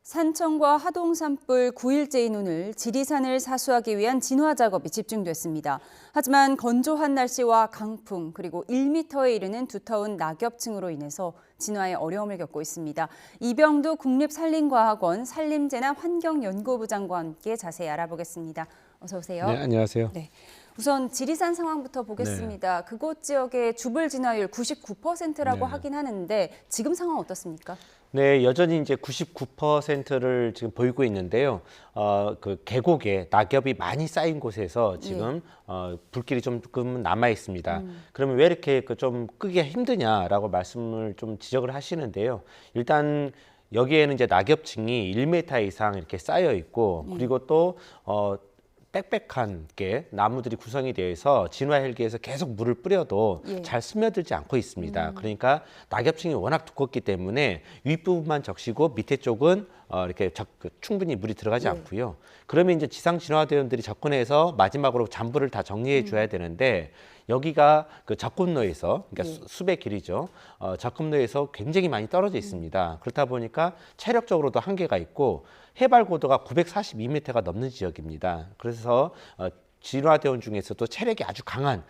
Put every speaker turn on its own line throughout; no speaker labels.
산청과 하동 산불 9일째인 오늘 지리산을 사수하기 위한 진화 작업이 집중됐습니다. 하지만 건조한 날씨와 강풍 그리고 1m에 이르는 두터운 낙엽층으로 인해서 진화에 어려움을 겪고 있습니다. 이병두 국립산림과학원 산림재난환경연구부장과 함께 자세히 알아보겠습니다. 어서 오세요.
네, 안녕하세요.
네. 우선 지리산 상황부터 보겠습니다. 그곳 지역의 주불 진화율 99%라고 하긴 하는데 지금 상황 어떻습니까?
네, 여전히 이제 99%를 지금 보이고 있는데요. 그 계곡에 낙엽이 많이 쌓인 곳에서 지금 불길이 조금 남아 있습니다. 그러면 왜 이렇게 좀 끄기가 힘드냐라고 말씀을 좀 지적을 하시는데요. 일단 여기에는 이제 낙엽층이 1m 이상 이렇게 쌓여 있고 그리고 또 빽빽한 게 나무들이 구성이 되어 있어 진화 헬기에서 계속 물을 뿌려도 잘 스며들지 않고 있습니다. 그러니까 낙엽층이 워낙 두껍기 때문에 윗부분만 적시고 밑에 쪽은 이렇게 충분히 물이 들어가지 않고요. 그러면 이제 지상 진화대원들이 접근해서 마지막으로 잔불을 다 정리해 줘야 되는데 여기가 그 접근로에서 그러니까 숲의 길이죠. 접근로에서 굉장히 많이 떨어져 있습니다. 그렇다 보니까 체력적으로도 한계가 있고 해발 고도가 942m가 넘는 지역입니다. 그래서 진화대원 중에서도 체력이 아주 강한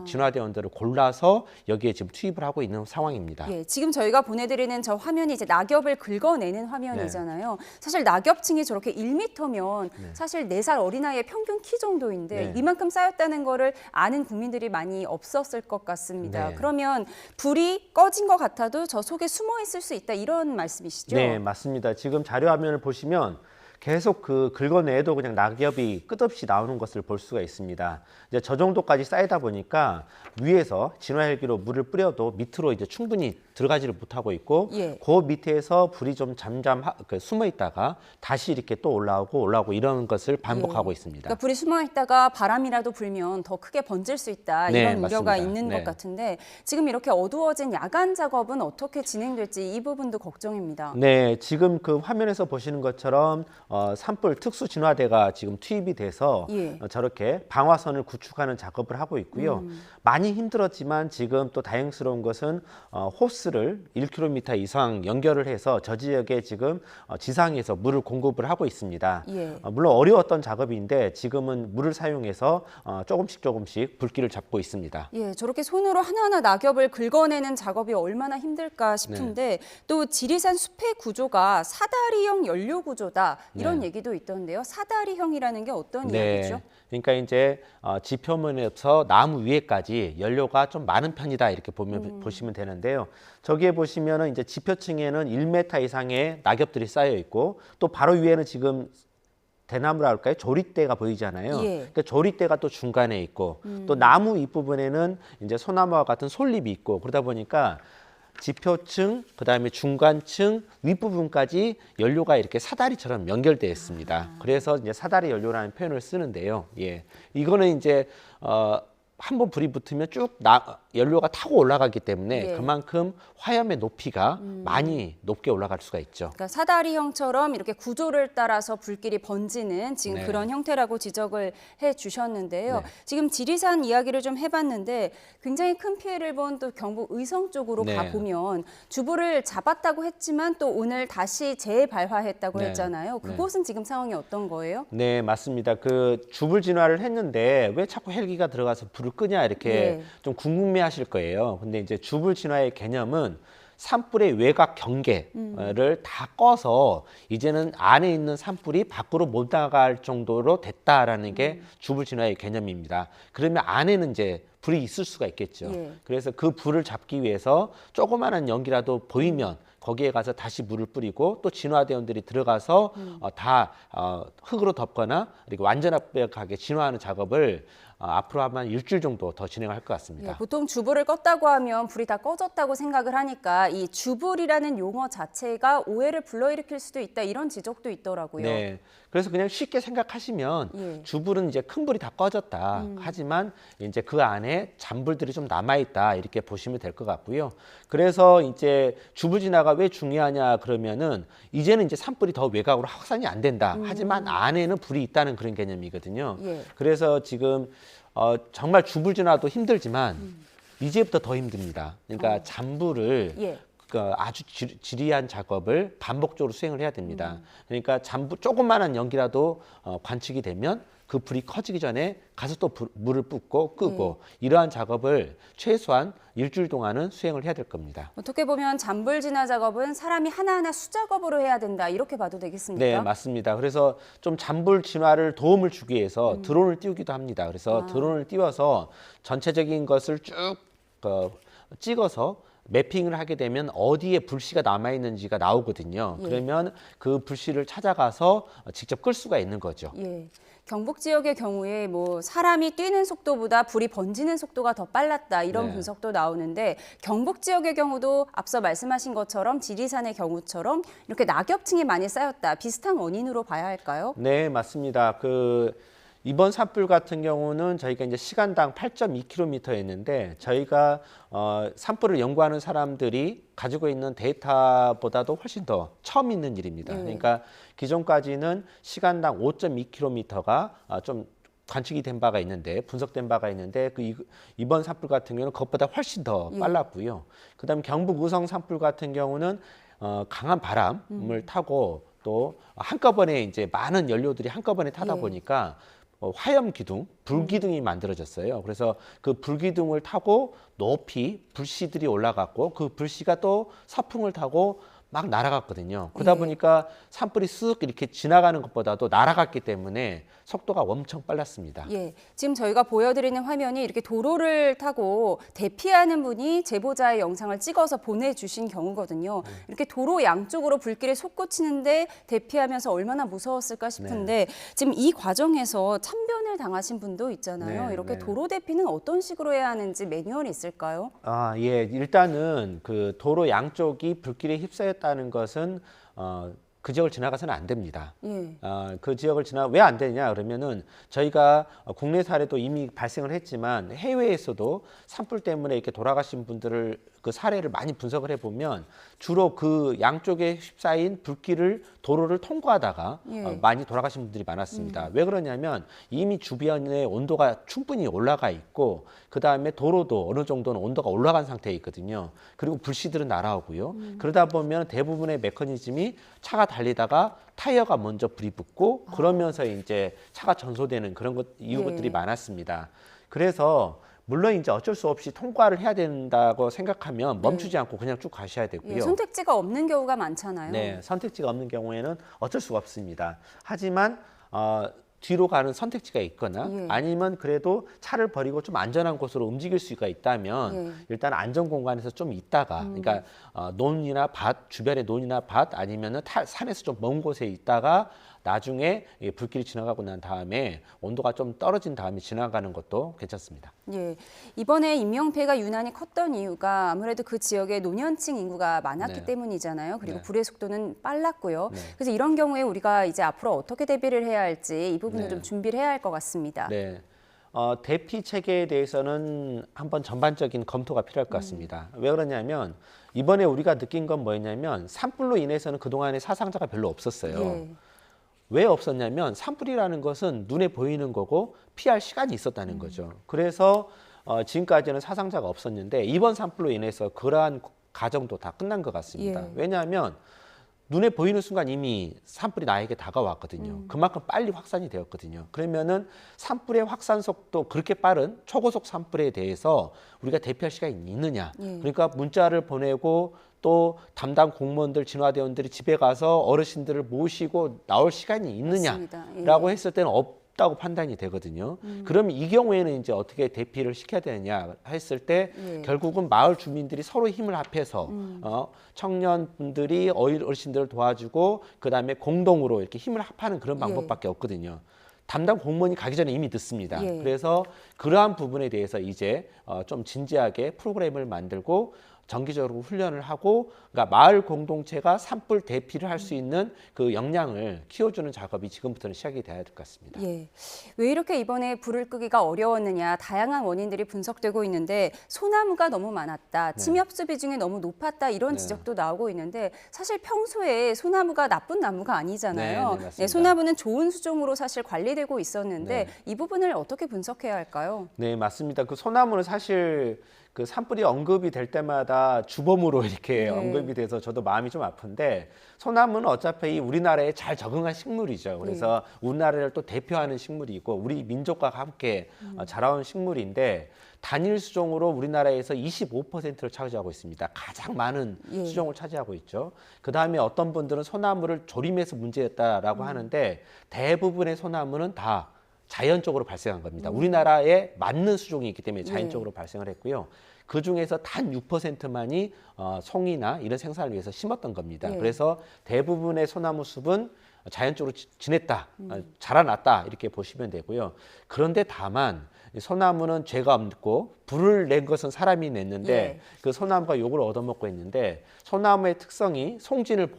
진화대원들을 골라서 여기에 지금 투입을 하고 있는 상황입니다.
예, 지금 저희가 보내드리는 저 화면이 이제 낙엽을 긁어내는 화면이잖아요. 사실 낙엽층이 저렇게 1m면 사실 4살 어린아이의 평균 키 정도인데 이만큼 쌓였다는 거를 아는 국민들이 많이 없었을 것 같습니다. 그러면 불이 꺼진 것 같아도 저 속에 숨어 있을 수 있다 이런 말씀이시죠?
네, 맞습니다. 지금 자료 화면을 보시면 계속 그 긁어내도 그냥 낙엽이 끝없이 나오는 것을 볼 수가 있습니다. 이제 저 정도까지 쌓이다 보니까 위에서 진화 헬기로 물을 뿌려도 밑으로 이제 충분히 들어가지를 못하고 있고 그 밑에서 불이 좀 잠잠 숨어 있다가 다시 이렇게 또 올라오고 이런 것을 반복하고 있습니다.
그러니까 불이 숨어 있다가 바람이라도 불면 더 크게 번질 수 있다 이런 우려가 있는 것 같은데 지금 이렇게 어두워진 야간 작업은 어떻게 진행될지 이 부분도 걱정입니다.
네, 지금 그 화면에서 보시는 것처럼 산불 특수 진화대가 지금 투입이 돼서 저렇게 방화선을 구축하는 작업을 하고 있고요. 많이 힘들었지만 지금 또 다행스러운 것은 호스를 1km 이상 연결을 해서 저 지역에 지금 지상에서 물을 공급을 하고 있습니다. 물론 어려웠던 작업인데 지금은 물을 사용해서 조금씩 불길을 잡고 있습니다.
예, 저렇게 손으로 하나하나 낙엽을 긁어내는 작업이 얼마나 힘들까 싶은데 또 지리산 숲의 구조가 사다리형 연료 구조다 이런 얘기도 있던데요. 사다리형이라는 게 어떤 이야기죠?
그러니까 이제 지표면에서 나무 위에까지 연료가 좀 많은 편이다 이렇게 보시면 되는데요. 저기에 보시면은 이제 지표층에는 1m 이상의 낙엽들이 쌓여 있고 또 바로 위에는 지금 대나무라 할까요? 조리대가 보이잖아요. 그러니까 조리대가 또 중간에 있고 또 나무 윗부분에는 이제 소나무와 같은 솔잎이 있고 그러다 보니까 지표층, 그다음에 중간층, 윗부분까지 연료가 이렇게 사다리처럼 연결되어 있습니다. 그래서 이제 사다리 연료라는 표현을 쓰는데요. 이거는 이제 한번 불이 붙으면 쭉 연료가 타고 올라가기 때문에 그만큼 화염의 높이가 많이 높게 올라갈 수가 있죠.
그러니까 사다리형처럼 이렇게 구조를 따라서 불길이 번지는 지금 그런 형태라고 지적을 해주셨는데요. 지금 지리산 이야기를 좀 해봤는데 굉장히 큰 피해를 본 또 경북 의성 쪽으로 가보면 주불을 잡았다고 했지만 또 오늘 다시 재발화했다고 했잖아요. 그곳은 지금 상황이 어떤 거예요?
네, 맞습니다. 그 주불 진화를 했는데 왜 자꾸 헬기가 들어가서 불을 끄냐 이렇게 좀 궁금해하실 거예요. 근데 이제 주불 진화의 개념은 산불의 외곽 경계를 다 꺼서 이제는 안에 있는 산불이 밖으로 못 나갈 정도로 됐다라는 게 주불 진화의 개념입니다. 그러면 안에는 이제 불이 있을 수가 있겠죠. 그래서 그 불을 잡기 위해서 조그마한 연기라도 보이면 거기에 가서 다시 물을 뿌리고 또 진화대원들이 들어가서 다 흙으로 덮거나 그리고 완전하게 진화하는 작업을 앞으로 아마 일주일 정도 더 진행할 것 같습니다.
보통 주불을 껐다고 하면 불이 다 꺼졌다고 생각을 하니까 이 주불이라는 용어 자체가 오해를 불러일으킬 수도 있다 이런 지적도 있더라고요.
네, 그래서 그냥 쉽게 생각하시면 주불은 이제 큰 불이 다 꺼졌다. 하지만 이제 그 안에 잔불들이 좀 남아 있다 이렇게 보시면 될 것 같고요. 그래서 이제 주불 진화가 왜 중요하냐 그러면은 이제는 이제 산불이 더 외곽으로 확산이 안 된다. 하지만 안에는 불이 있다는 그런 개념이거든요. 그래서 지금 정말 주불 진화도 힘들지만 이제부터 더 힘듭니다. 그러니까 잔불을 아주 지리한 작업을 반복적으로 수행을 해야 됩니다. 그러니까 조그마한 연기라도 관측이 되면 그 불이 커지기 전에 가서 또 물을 붓고 끄고 이러한 작업을 최소한 일주일 동안은 수행을 해야 될 겁니다.
어떻게 보면 잔불 진화 작업은 사람이 하나하나 수작업으로 해야 된다 이렇게 봐도 되겠습니까?
네, 맞습니다. 그래서 좀 잔불 진화를 도움을 주기 위해서 드론을 띄우기도 합니다. 그래서 드론을 띄워서 전체적인 것을 쭉 찍어서 매핑을 하게 되면 어디에 불씨가 남아 있는지가 나오거든요. 그러면 그 불씨를 찾아가서 직접 끌 수가 있는 거죠.
예. 경북 지역의 경우에 뭐 사람이 뛰는 속도보다 불이 번지는 속도가 더 빨랐다 이런
네.
분석도 나오는데 경북 지역의 경우도 앞서 말씀하신 것처럼 지리산의 경우처럼 이렇게 낙엽층이 많이 쌓였다 비슷한 원인으로 봐야 할까요?
네, 맞습니다. 이번 산불 같은 경우는 저희가 이제 시간당 8.2km였는데 저희가 산불을 연구하는 사람들이 가지고 있는 데이터보다도 훨씬 더 처음 있는 일입니다. 그러니까 기존까지는 시간당 5.2km가 좀 관측이 된 바가 있는데 분석된 바가 있는데 이번 산불 같은 경우는 그것보다 훨씬 더 빨랐고요. 그다음에 경북 의성 산불 같은 경우는 강한 바람을 타고 또 한꺼번에 이제 많은 연료들이 한꺼번에 타다 보니까 화염 기둥, 불기둥이 만들어졌어요. 그래서 그 불기둥을 타고 높이 불씨들이 올라갔고 그 불씨가 또 서풍을 타고 막 날아갔거든요. 그러다 보니까 산불이 쓱 이렇게 지나가는 것보다도 날아갔기 때문에 속도가 엄청 빨랐습니다.
예, 지금 저희가 보여드리는 화면이 이렇게 도로를 타고 대피하는 분이 제보자의 영상을 찍어서 보내주신 경우거든요. 이렇게 도로 양쪽으로 불길에 솟구치는데 대피하면서 얼마나 무서웠을까 싶은데 지금 이 과정에서 참변을 당하신 분도 있잖아요.
네,
이렇게
네.
도로 대피는 어떤 식으로 해야 하는지 매뉴얼이 있을까요?
예. 일단은 그 도로 양쪽이 불길에 휩싸였다는 것은 그 지역을 지나가서는 안 됩니다.
예.
그 지역을 왜 안 되냐 그러면은 저희가 국내 사례도 이미 발생을 했지만 해외에서도 산불 때문에 이렇게 돌아가신 분들을 그 사례를 많이 분석을 해보면 주로 그 양쪽에 휩싸인 불길을 도로를 통과하다가 많이 돌아가신 분들이 많았습니다. 왜 그러냐면 이미 주변에 온도가 충분히 올라가 있고 그 다음에 도로도 어느 정도는 온도가 올라간 상태에 있거든요. 그리고 불씨들은 날아오고요. 그러다 보면 대부분의 메커니즘이 차가 달리다가 타이어가 먼저 불이 붙고 그러면서 이제 차가 전소되는 그런 이유들이 많았습니다. 그래서 물론 이제 어쩔 수 없이 통과를 해야 된다고 생각하면 멈추지 않고 그냥 쭉 가셔야 되고요.
예, 선택지가 없는 경우가 많잖아요.
네, 선택지가 없는 경우에는 어쩔 수가 없습니다. 하지만 뒤로 가는 선택지가 있거나 아니면 그래도 차를 버리고 좀 안전한 곳으로 움직일 수가 있다면 일단 안전 공간에서 좀 있다가 그러니까 논이나 밭 주변에 논이나 밭 아니면은 산에서 좀 먼 곳에 있다가 나중에 불길이 지나가고 난 다음에 온도가 좀 떨어진 다음에 지나가는 것도 괜찮습니다.
예, 이번에 인명피해가 유난히 컸던 이유가 아무래도 그 지역에 노년층 인구가 많았기 때문이잖아요. 그리고 불의 속도는 빨랐고요. 그래서 이런 경우에 우리가 이제 앞으로 어떻게 대비를 해야 할지 이 부분을 좀 준비를 해야 할 것 같습니다.
네. 대피 체계에 대해서는 한번 전반적인 검토가 필요할 것 같습니다. 왜 그러냐면 이번에 우리가 느낀 건 뭐였냐면 산불로 인해서는 그동안에 사상자가 별로 없었어요. 왜 없었냐면 산불이라는 것은 눈에 보이는 거고 피할 시간이 있었다는 거죠. 그래서 지금까지는 사상자가 없었는데 이번 산불로 인해서 그러한 과정도 다 끝난 것 같습니다. 왜냐하면 눈에 보이는 순간 이미 산불이 나에게 다가왔거든요. 그만큼 빨리 확산이 되었거든요. 그러면은 산불의 확산 속도 그렇게 빠른 초고속 산불에 대해서 우리가 대피할 시간이 있느냐. 그러니까 문자를 보내고 또 담당 공무원들, 진화대원들이 집에 가서 어르신들을 모시고 나올 시간이 있느냐라고 했을 때는 없다고 판단이 되거든요. 그럼 이 경우에는 이제 어떻게 대피를 시켜야 되느냐 했을 때 결국은 마을 주민들이 서로 힘을 합해서 청년분들이 어르신들을 도와주고 그다음에 공동으로 이렇게 힘을 합하는 그런 방법밖에 없거든요. 담당 공무원이 가기 전에 이미 늦습니다. 그래서 그러한 부분에 대해서 이제 좀 진지하게 프로그램을 만들고 정기적으로 훈련을 하고 그러니까 마을 공동체가 산불 대피를 할 수 있는 그 역량을 키워주는 작업이 지금부터는 시작이 돼야 될 것 같습니다.
예. 왜 이렇게 이번에 불을 끄기가 어려웠느냐 다양한 원인들이 분석되고 있는데 소나무가 너무 많았다, 침엽수 비중이 너무 높았다 이런 지적도 나오고 있는데 사실 평소에 소나무가 나쁜 나무가 아니잖아요.
맞습니다.
소나무는 좋은 수종으로 사실 관리되고 있었는데 이 부분을 어떻게 분석해야 할까요?
네, 맞습니다. 그 소나무는 사실 그 산불이 언급이 될 때마다 주범으로 이렇게
네.
언급이 돼서 저도 마음이 좀 아픈데 소나무는 어차피 우리나라에 잘 적응한 식물이죠. 그래서 우리나라를 또 대표하는 식물이고 우리 민족과 함께 자라온 식물인데 단일 수종으로 우리나라에서 25%를 차지하고 있습니다. 가장 많은 수종을 차지하고 있죠. 그 다음에 어떤 분들은 소나무를 조림해서 문제였다라고 하는데 대부분의 소나무는 다 자연적으로 발생한 겁니다. 우리나라에 맞는 수종이 있기 때문에 자연적으로 발생을 했고요. 그 중에서 단 6%만이 송이나 이런 생산을 위해서 심었던 겁니다. 그래서 대부분의 소나무 숲은 자연적으로 지냈다, 자라났다 이렇게 보시면 되고요. 그런데 다만 소나무는 죄가 없고 불을 낸 것은 사람이 냈는데 그 소나무가 욕을 얻어먹고 있는데 소나무의 특성이 송진을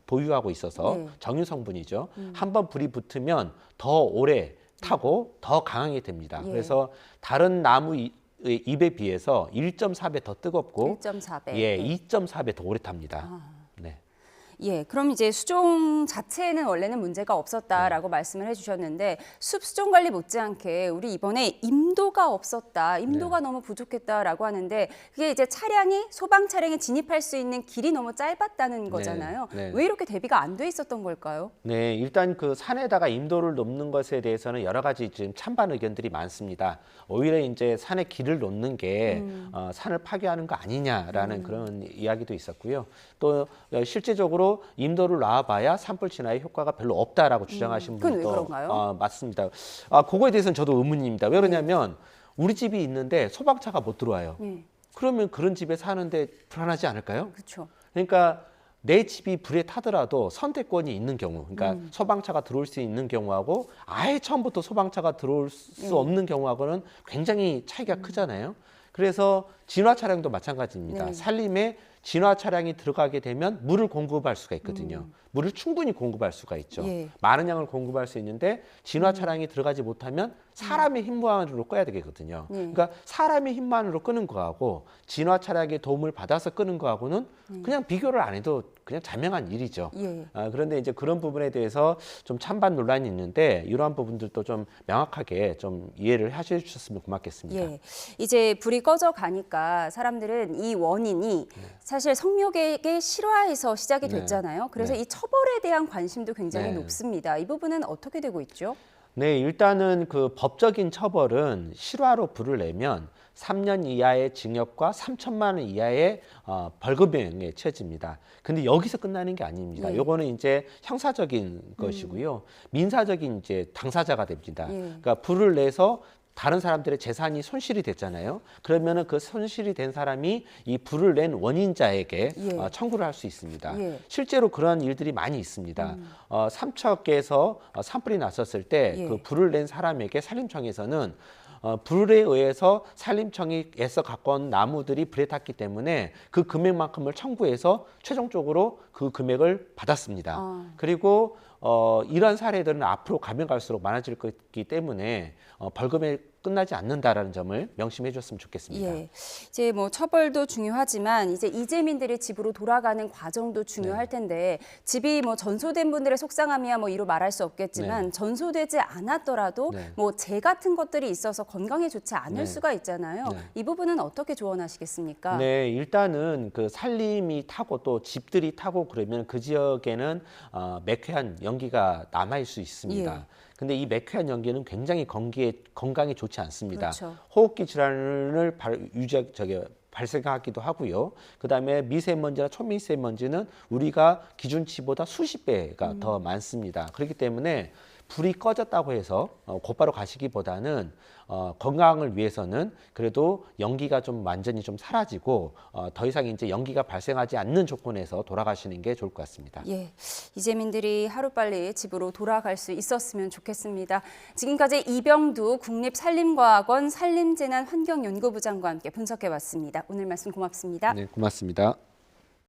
보유하고 있어서 정유 성분이죠. 한번 불이 붙으면 더 오래 타고 더 강하게 됩니다. 그래서 다른 나무 잎에 비해서 1.4배 더 뜨겁고
1.4배.
2.4배 더 오래 탑니다. 네.
예, 그럼 이제 수종 자체에는 원래는 문제가 없었다라고 말씀을 해주셨는데 숲 수종 관리 못지않게 우리 이번에 임도가 없었다, 임도가 너무 부족했다라고 하는데 그게 이제 소방 차량이 진입할 수 있는 길이 너무 짧았다는 거잖아요. 왜 이렇게 대비가 안 돼 있었던 걸까요?
네, 일단 그 산에다가 임도를 놓는 것에 대해서는 여러 가지 지금 찬반 의견들이 많습니다. 오히려 이제 산에 길을 놓는 게 산을 파괴하는 거 아니냐라는 그런 이야기도 있었고요. 또 실제적으로 임도를 놔봐야 산불 진화에 효과가 별로 없다라고 주장하신
그건 왜
분도
그런가요?
맞습니다. 그거에 대해서는 저도 의문입니다. 왜 그러냐면 우리 집이 있는데 소방차가 못 들어와요. 그러면 그런 집에 사는데 불안하지 않을까요?
그렇죠.
그러니까 내 집이 불에 타더라도 선택권이 있는 경우, 그러니까 소방차가 들어올 수 있는 경우하고 아예 처음부터 소방차가 들어올 수 없는 경우하고는 굉장히 차이가 크잖아요. 그래서 진화 차량도 마찬가지입니다. 산림에 진화 차량이 들어가게 되면 물을 공급할 수가 있거든요. 물을 충분히 공급할 수가 있죠. 많은 양을 공급할 수 있는데 진화 차량이 들어가지 못하면 사람의 힘만으로 꺼야 되거든요. 그러니까 사람의 힘만으로 끄는 거하고 진화 차량의 도움을 받아서 끄는 거하고는 그냥 비교를 안 해도 그냥 자명한 일이죠. 그런데 이제 그런 부분에 대해서 좀 찬반 논란이 있는데 이러한 부분들도 좀 명확하게 좀 이해를 하셔 주셨으면 고맙겠습니다.
이제 불이 꺼져 가니까 사람들은 이 원인이 사실 성묘객의 실화에서 시작이 됐잖아요. 그래서 이 처벌에 대한 관심도 굉장히 높습니다. 이 부분은 어떻게 되고 있죠?
네, 일단은 그 법적인 처벌은 실화로 불을 내면 3년 이하의 징역과 3천만 원 이하의 벌금형에 처해집니다. 근데 여기서 끝나는 게 아닙니다. 요거는 이제 형사적인 것이고요. 민사적인 이제 당사자가 됩니다. 그러니까 불을 내서 다른 사람들의 재산이 손실이 됐잖아요. 그러면은 그 손실이 된 사람이 이 불을 낸 원인자에게 청구를 할 수 있습니다. 실제로 그런 일들이 많이 있습니다. 삼척에서 산불이 났었을 때 그 불을 낸 사람에게 산림청에서는 불에 의해서 산림청에서 갖고 온 나무들이 불에 탔기 때문에 그 금액만큼을 청구해서 최종적으로 그 금액을 받았습니다. 그리고 이런 사례들은 앞으로 가면 갈수록 많아질 거기 때문에 벌금에 끝나지 않는다라는 점을 명심해 줬으면 좋겠습니다.
이제 뭐 처벌도 중요하지만 이제 이재민들이 집으로 돌아가는 과정도 중요할 텐데 집이 뭐 전소된 분들의 속상함이야 뭐 이루 말할 수 없겠지만 전소되지 않았더라도 뭐 재 같은 것들이 있어서 건강에 좋지 않을 수가 있잖아요. 이 부분은 어떻게 조언하시겠습니까?
네, 일단은 그 산림이 타고 또 집들이 타고 그러면 그 지역에는 매캐한 연기가 남아 있을 수 있습니다. 근데 이 매캐한 연기는 굉장히 건강에 좋지 않습니다. 호흡기 질환을 발생하기도 하고요. 그다음에 미세먼지나 초미세먼지는 우리가 기준치보다 수십 배가 더 많습니다. 그렇기 때문에 불이 꺼졌다고 해서 곧바로 가시기보다는 건강을 위해서는 그래도 연기가 좀 완전히 좀 사라지고 더 이상 이제 연기가 발생하지 않는 조건에서 돌아가시는 게 좋을 것 같습니다.
이재민들이 하루빨리 집으로 돌아갈 수 있었으면 좋겠습니다. 지금까지 이병두 국립산림과학원 산림재난환경연구부장과 함께 분석해봤습니다. 오늘 말씀 고맙습니다.
네, 고맙습니다.